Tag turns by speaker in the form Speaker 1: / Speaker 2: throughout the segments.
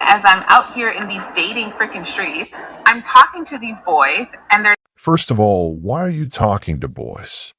Speaker 1: as I'm out here in these dating freaking streets, I'm talking to these boys and they're
Speaker 2: First of all, why are you talking to boys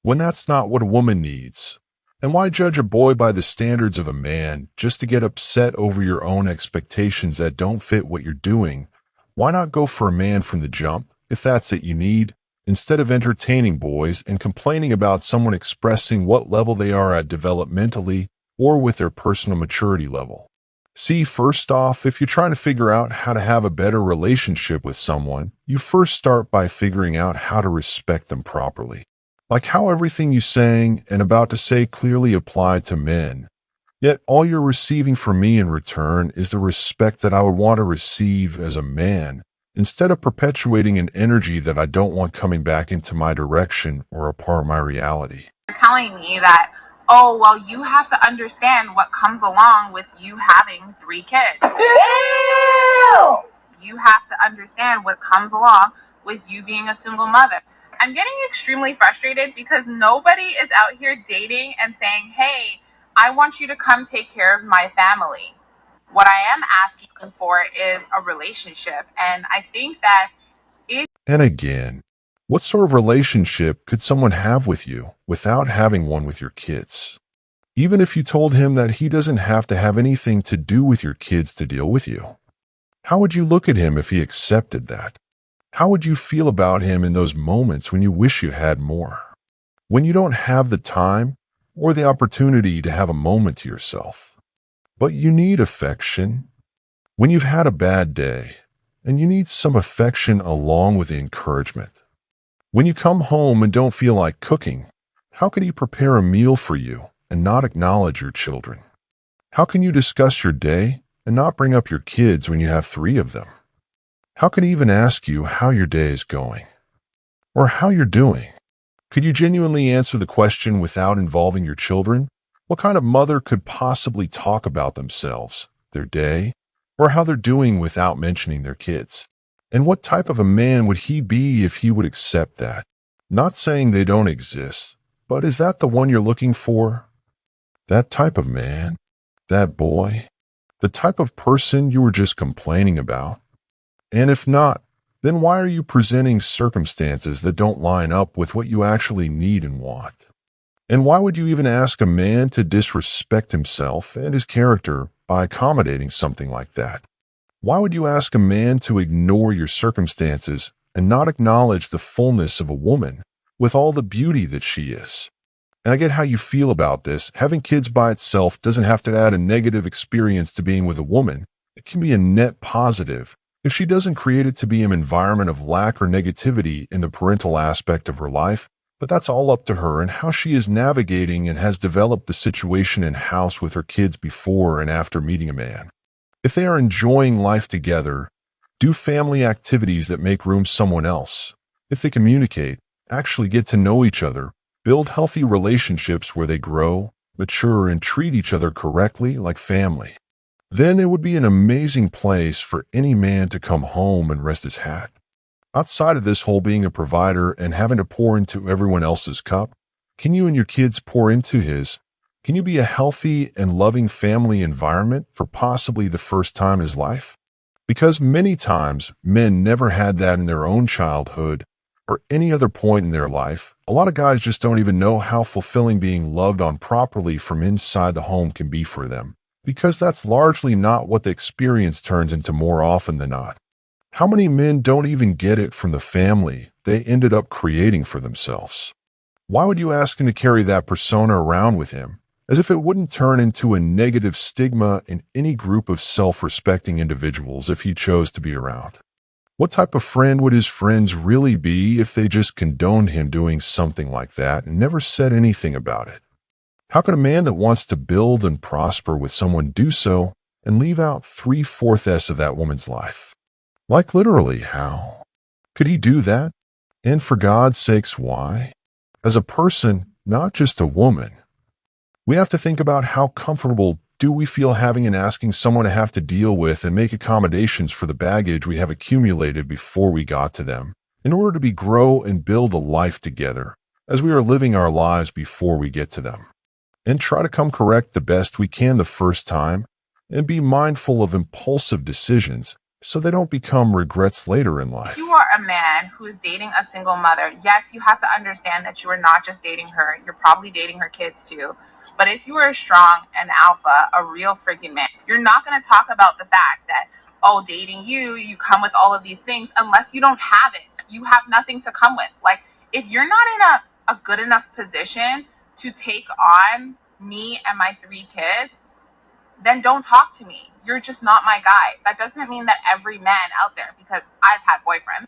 Speaker 2: when that's not what a woman needs? And why judge a boy by the standards of a man just to get upset over your own expectations that don't fit what you're doing? Why not go for a man from the jump, if that's it you need, instead of entertaining boys and complaining about someone expressing what level they are at developmentally or with their personal maturity level? See, first off, if you're trying to figure out how to have a better relationship with someone, you first start by figuring out how to respect them properly. Like how everything you saying and about to say clearly apply to men. Yet all you're receiving from me in return is the respect that I would want to receive as a man, instead of perpetuating an energy that I don't want coming back into my direction or a part of my reality.
Speaker 1: telling me that, oh, well, you have to understand what comes along with you having 3 kids. Damn! You have to understand what comes along with you being a single mother. I'm getting extremely frustrated because nobody is out here dating and saying, hey, I want you to come take care of my family. What I am asking for is a relationship. And I think that
Speaker 2: And again, what sort of relationship could someone have with you without having one with your kids? Even if you told him that he doesn't have to have anything to do with your kids to deal with you, how would you look at him if he accepted that? How would you feel about him in those moments when you wish you had more? When you don't have the time or the opportunity to have a moment to yourself, but you need affection? When you've had a bad day and you need some affection along with the encouragement? When you come home and don't feel like cooking, how could he prepare a meal for you and not acknowledge your children? How can you discuss your day and not bring up your kids when you have 3 of them? How can he even ask you how your day is going or how you're doing? Could you genuinely answer the question without involving your children? What kind of mother could possibly talk about themselves, their day, or how they're doing without mentioning their kids? And what type of a man would he be if he would accept that? Not saying they don't exist, but is that the one you're looking for? That type of man? That boy? The type of person you were just complaining about? And if not, then why are you presenting circumstances that don't line up with what you actually need and want? And why would you even ask a man to disrespect himself and his character by accommodating something like that? Why would you ask a man to ignore your circumstances and not acknowledge the fullness of a woman with all the beauty that she is? And I get how you feel about this. Having kids by itself doesn't have to add a negative experience to being with a woman. It can be a net positive if she doesn't create it to be an environment of lack or negativity in the parental aspect of her life. But that's all up to her and how she is navigating and has developed the situation in house with her kids before and after meeting a man. If they are enjoying life together, do family activities that make room someone else. If they communicate, actually get to know each other, build healthy relationships where they grow, mature, and treat each other correctly like family, then it would be an amazing place for any man to come home and rest his hat. Outside of this whole being a provider and having to pour into everyone else's cup, can you and your kids pour into his? Can you be a healthy and loving family environment for possibly the first time in his life? Because many times men never had that in their own childhood or any other point in their life. A lot of guys just don't even know how fulfilling being loved on properly from inside the home can be for them, because that's largely not what the experience turns into more often than not. How many men don't even get it from the family they ended up creating for themselves? Why would you ask him to carry that persona around with him, as if it wouldn't turn into a negative stigma in any group of self-respecting individuals if he chose to be around? What type of friend would his friends really be if they just condoned him doing something like that and never said anything about it? How could a man that wants to build and prosper with someone do so and leave out 3/4 of that woman's life? Like literally, how? Could he do that? And for God's sakes, why? As a person, not just a woman. We have to think about how comfortable do we feel having and asking someone to have to deal with and make accommodations for the baggage we have accumulated before we got to them, in order to grow and build a life together as we are living our lives before we get to them. And try to come correct the best we can the first time, and be mindful of impulsive decisions so they don't become regrets later in
Speaker 1: If
Speaker 2: life.
Speaker 1: you are a man who is dating a single mother, yes, you have to understand that you are not just dating her, you're probably dating her kids too. But if you are a strong and alpha, a real freaking man, you're not going to talk about the fact that, oh, dating you, you come with all of these things unless you don't have it. You have nothing to come with. Like, if you're not in a good enough position to take on me and my 3 kids, then don't talk to me. You're just not my guy. That doesn't mean that every man out there, because I've had boyfriends,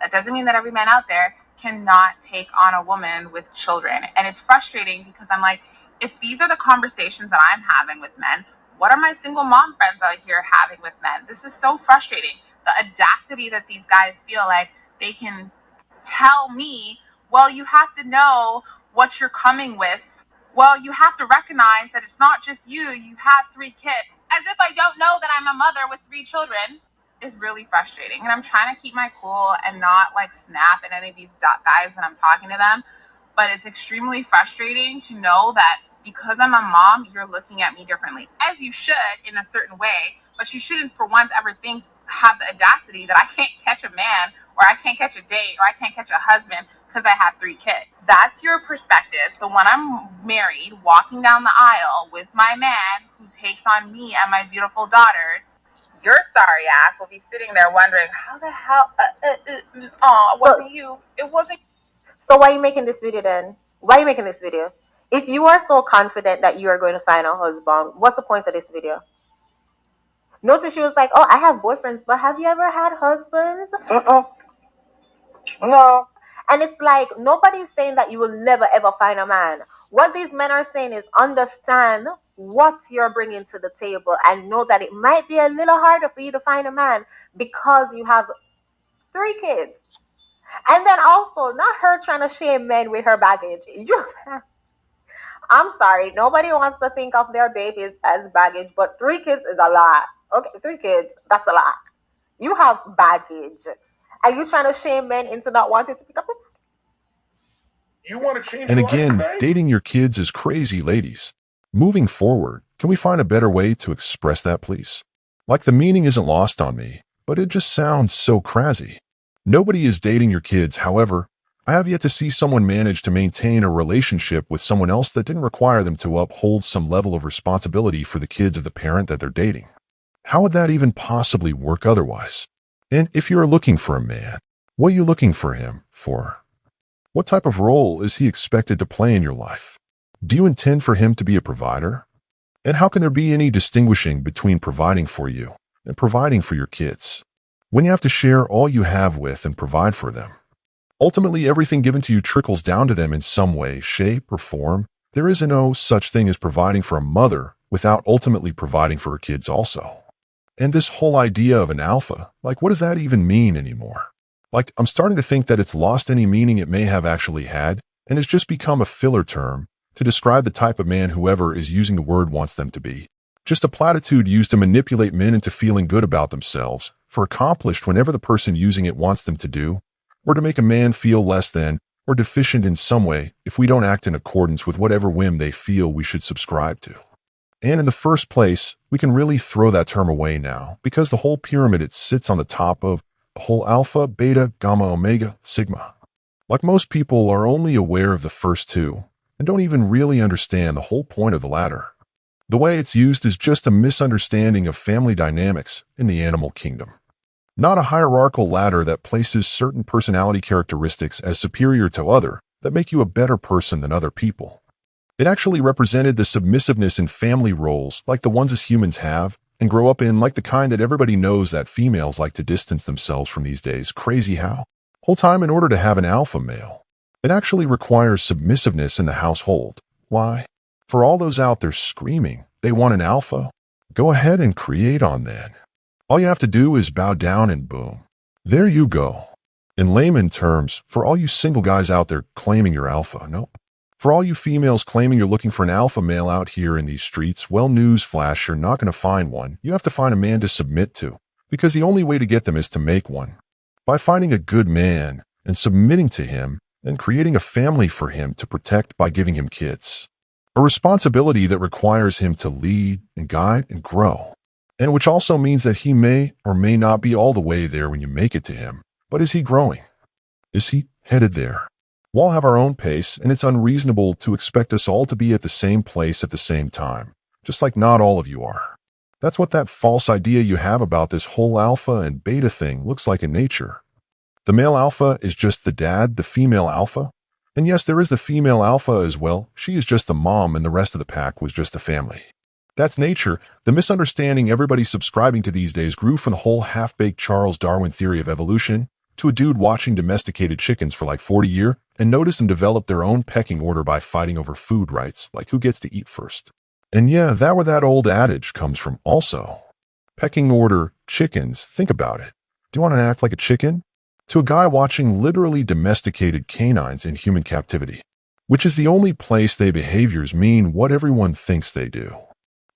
Speaker 1: that doesn't mean that every man out there cannot take on a woman with children. And it's frustrating because I'm like, if these are the conversations that I'm having with men, what are my single mom friends out here having with men? This is so frustrating. The audacity that these guys feel like they can tell me, well, you have to know what you're coming with. Well, you have to recognize that it's not just you. You have 3 kids. As if I don't know that I'm a mother with 3 children is really frustrating. And I'm trying to keep my cool and not like snap at any of these guys when I'm talking to them. But it's extremely frustrating to know that because I'm a mom, you're looking at me differently. As you should in a certain way, but you shouldn't for once ever have the audacity that I can't catch a man, or I can't catch a date, or I can't catch a husband because I have 3 kids. That's your perspective. So when I'm married, walking down the aisle with my man who takes on me and my beautiful daughters, your sorry ass will be sitting there wondering, how the hell, it wasn't you. It wasn't.
Speaker 3: So why are you making this video then? Why are you making this video? If you are so confident that you are going to find a husband, what's the point of this video? Notice she was like, oh, I have boyfriends, but have you ever had husbands? No. And it's like, nobody's saying that you will never ever find a man. What these men are saying is understand what you're bringing to the table and know that it might be a little harder for you to find a man because you have 3 kids. And then also, not her trying to shame men with her baggage. I'm sorry, nobody wants to think of their babies as baggage, but 3 kids is a lot. Okay, 3 kids, that's a lot. You have baggage. Are you trying to shame men into not wanting to pick up a baggage?
Speaker 2: You want to change? And again, dating your kids is crazy, ladies. Moving forward, can we find a better way to express that, please? Like, the meaning isn't lost on me, but it just sounds so crazy. Nobody is dating your kids. However, I have yet to see someone manage to maintain a relationship with someone else that didn't require them to uphold some level of responsibility for the kids of the parent that they're dating. How would that even possibly work otherwise? And if you're looking for a man, what are you looking for him for? What type of role is he expected to play in your life? Do you intend for him to be a provider? And how can there be any distinguishing between providing for you and providing for your kids when you have to share all you have with and provide for them? Ultimately, everything given to you trickles down to them in some way, shape, or form. There is no such thing as providing for a mother without ultimately providing for her kids also. And this whole idea of an alpha, like, what does that even mean anymore? Like, I'm starting to think that it's lost any meaning it may have actually had, and has just become a filler term to describe the type of man whoever is using the word wants them to be. Just a platitude used to manipulate men into feeling good about themselves, for accomplished whenever the person using it wants them to do, or to make a man feel less than or deficient in some way if we don't act in accordance with whatever whim they feel we should subscribe to. And in the first place, we can really throw that term away now, because the whole pyramid it sits on the top of the whole alpha, beta, gamma, omega, sigma. Like, most people are only aware of the first 2 and don't even really understand the whole point of the latter. The way it's used is just a misunderstanding of family dynamics in the animal kingdom. Not a hierarchical ladder that places certain personality characteristics as superior to other that make you a better person than other people. It actually represented the submissiveness in family roles like the ones as humans have and grow up in, like the kind that everybody knows that females like to distance themselves from these days. Crazy how? Whole time, in order to have an alpha male, it actually requires submissiveness in the household. Why? For all those out there screaming they want an alpha, go ahead and create on then. All you have to do is bow down and boom. There you go. In layman terms, for all you single guys out there claiming you're alpha, nope. For all you females claiming you're looking for an alpha male out here in these streets, well, newsflash, you're not going to find one. You have to find a man to submit to, because the only way to get them is to make one. By finding a good man and submitting to him and creating a family for him to protect by giving him kids. A responsibility that requires him to lead and guide and grow. And which also means that he may or may not be all the way there when you make it to him. But is he growing? Is he headed there? We all have our own pace, and it's unreasonable to expect us all to be at the same place at the same time, just like not all of you are. That's what that false idea you have about this whole alpha and beta thing looks like in nature. The male alpha is just the dad, the female alpha. And yes, there is the female alpha as well. She is just the mom, and the rest of the pack was just the family. That's nature. The misunderstanding everybody's subscribing to these days grew from the whole half-baked Charles Darwin theory of evolution to a dude watching domesticated chickens for like 40 years and noticed and developed their own pecking order by fighting over food rights, like who gets to eat first. And yeah, that where that old adage comes from also. Pecking order, chickens, think about it. Do you want to act like a chicken? To a guy watching literally domesticated canines in human captivity, which is the only place their behaviors mean what everyone thinks they do.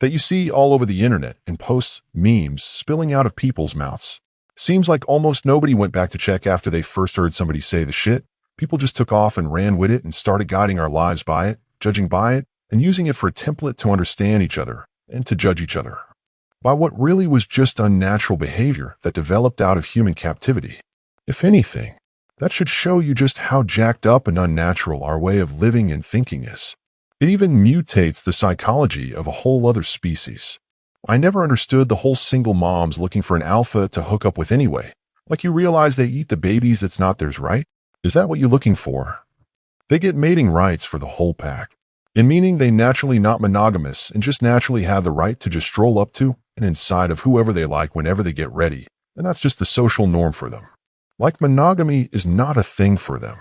Speaker 2: That you see all over the internet in posts, memes, spilling out of people's mouths. Seems like almost nobody went back to check after they first heard somebody say the shit. People just took off and ran with it and started guiding our lives by it, judging by it, and using it for a template to understand each other and to judge each other. By what really was just unnatural behavior that developed out of human captivity. If anything, that should show you just how jacked up and unnatural our way of living and thinking is. It even mutates the psychology of a whole other species. I never understood the whole single moms looking for an alpha to hook up with anyway. Like you realize they eat the babies that's not theirs, right? Is that what you're looking for? They get mating rights for the whole pack. In meaning they naturally not monogamous and just naturally have the right to just stroll up to and inside of whoever they like whenever they get ready. And that's just the social norm for them. Like monogamy is not a thing for them.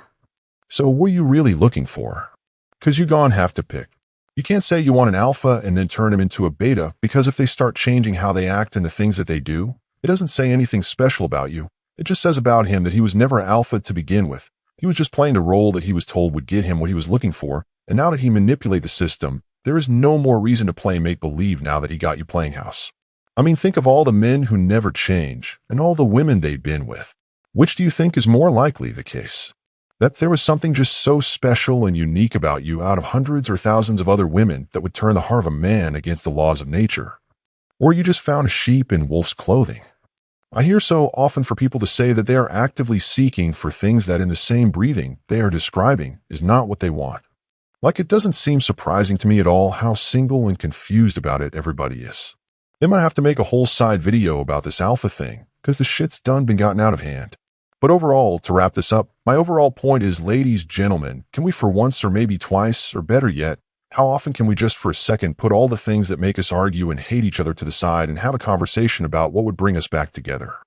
Speaker 2: So what are you really looking for? Because you gon' have to pick. You can't say you want an alpha and then turn him into a beta, because if they start changing how they act and the things that they do, it doesn't say anything special about you. It just says about him that he was never alpha to begin with. He was just playing the role that he was told would get him what he was looking for, and now that he manipulated the system, there is no more reason to play make-believe now that he got you playing house. I mean, think of all the men who never change, and all the women they'd been with. Which do you think is more likely the case? That there was something just so special and unique about you out of hundreds or thousands of other women that would turn the heart of a man against the laws of nature? Or you just found a sheep in wolf's clothing? I hear so often for people to say that they are actively seeking for things that in the same breathing they are describing is not what they want. Like it doesn't seem surprising to me at all how single and confused about it everybody is. They might have to make a whole side video about this alpha thing, because the shit's done been gotten out of hand. But overall, to wrap this up, my overall point is, ladies, gentlemen, can we for once or maybe twice, or better yet, how often can we just for a second put all the things that make us argue and hate each other to the side and have a conversation about what would bring us back together?